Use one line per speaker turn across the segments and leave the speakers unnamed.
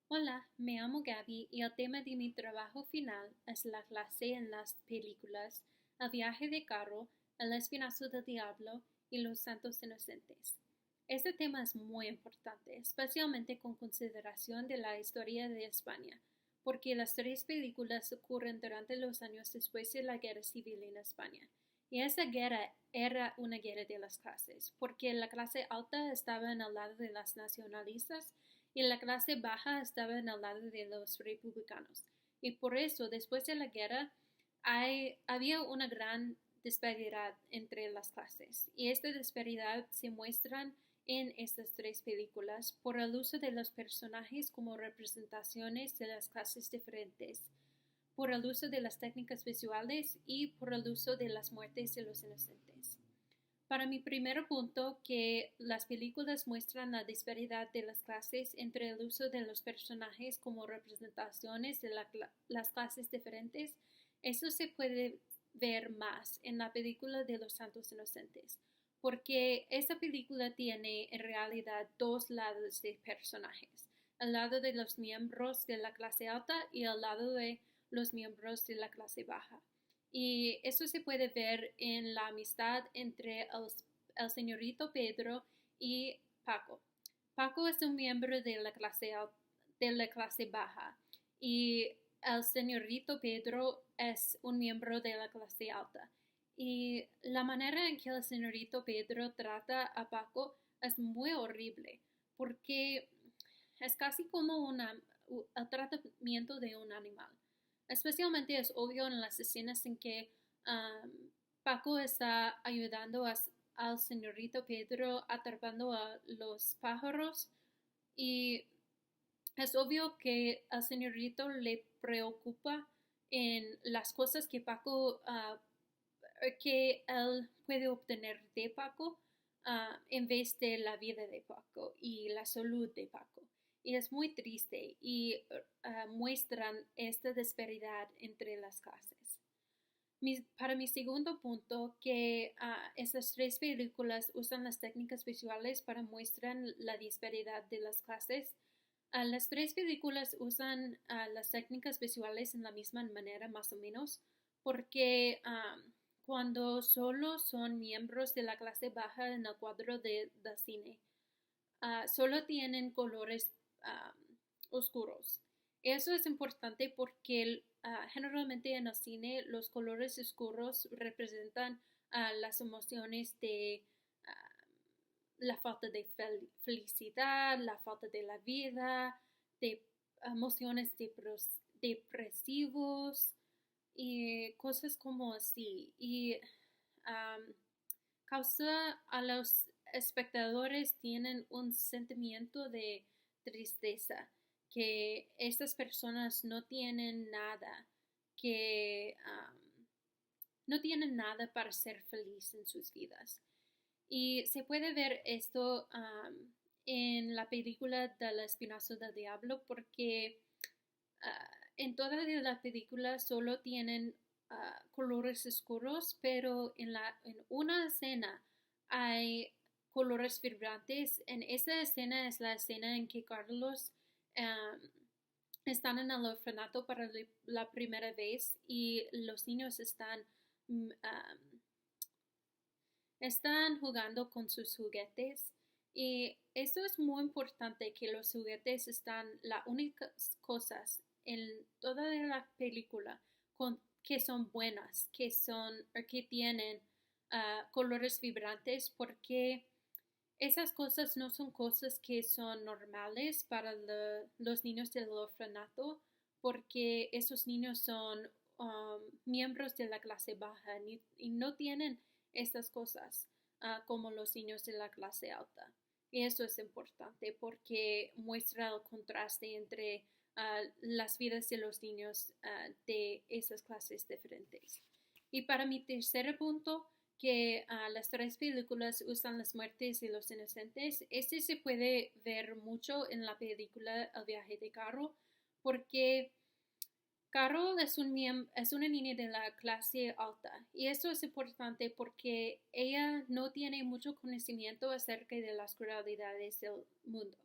Hola, me llamo Gaby y el tema de mi trabajo final es la clase en las películas El viaje de carro, El espinazo del diablo y Los santos inocentes. Este tema es muy importante, especialmente con consideración de la historia de España, porque las tres películas ocurren durante los años después de la Guerra Civil en España. Y esa guerra era una guerra de las clases, porque la clase alta estaba en el lado de las nacionalistas y la clase baja estaba en el lado de los republicanos. Y por eso, después de la guerra, había una gran disparidad entre las clases. Y esta disparidad se muestra en estas tres películas por el uso de los personajes como representaciones de las clases diferentes, por el uso de las técnicas visuales y por el uso de las muertes de los inocentes. Para mi primer punto, que las películas muestran la disparidad de las clases entre el uso de los personajes como representaciones de las clases diferentes, eso se puede ver más en la película de Los Santos Inocentes, porque esa película tiene en realidad dos lados de personajes, el lado de los miembros de la clase alta y el lado de los miembros de la clase baja. Y eso se puede ver en la amistad entre el señorito Pedro y Paco. Paco es un miembro de la clase baja y el señorito Pedro es un miembro de la clase alta. Y la manera en que el señorito Pedro trata a Paco es muy horrible porque es casi como el tratamiento de un animal. Especialmente es obvio en las escenas en que Paco está ayudando al señorito Pedro atrapando a los pájaros y es obvio que al señorito le preocupa en las cosas que que él puede obtener de Paco en vez de la vida de Paco y la salud de Paco. Y es muy triste y muestran esta disparidad entre las clases. Para mi segundo punto, que estas tres películas usan las técnicas visuales para mostrar la disparidad de las clases. Las tres películas usan las técnicas visuales en la misma manera, más o menos, porque cuando solo son miembros de la clase baja en el cuadro de cine, solo tienen colores oscuros. Eso es importante porque generalmente en el cine los colores oscuros representan las emociones de la falta de felicidad, la falta de la vida, de emociones depresivos y cosas como así. Y um, causa a los espectadores tienen un sentimiento de tristeza, que estas personas no tienen nada, que no tienen nada para ser feliz en sus vidas. Y se puede ver esto en la película del Espinazo del Diablo porque en toda la película solo tienen colores oscuros, pero en una escena hay colores vibrantes. En esa escena es la escena en que Carlos um, están en el orfanato para la primera vez y los niños están jugando con sus juguetes. Y eso es muy importante, que los juguetes están las únicas cosas en toda la película que son buenas, que tienen colores vibrantes, porque esas cosas no son cosas que son normales para los niños del orfanato, porque esos niños son miembros de la clase baja y no tienen estas cosas como los niños de la clase alta. Y eso es importante porque muestra el contraste entre las vidas de los niños de esas clases diferentes. Y para mi tercer punto, que las tres películas usan las muertes de los inocentes. Este se puede ver mucho en la película El viaje de Carol, porque Carol es una niña de la clase alta y esto es importante porque ella no tiene mucho conocimiento acerca de las crueldades del mundo.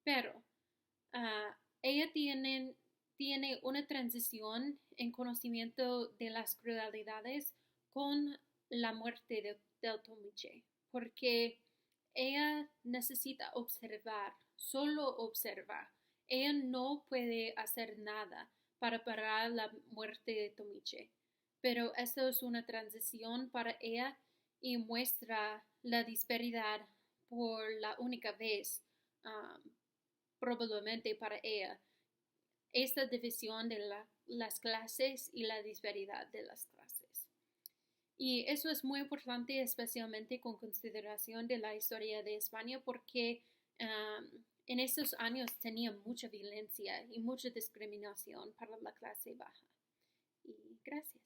Pero Ella tiene una transición en conocimiento de las crueldades con la muerte del Tomiche, porque ella necesita observar, solo observar. Ella no puede hacer nada para parar la muerte de Tomiche, pero esto es una transición para ella y muestra la disparidad por la única vez, probablemente para ella, esta división de las clases y la disparidad de las clases. Y eso es muy importante, especialmente con consideración de la historia de España, porque en estos años tenía mucha violencia y mucha discriminación para la clase baja. Y gracias.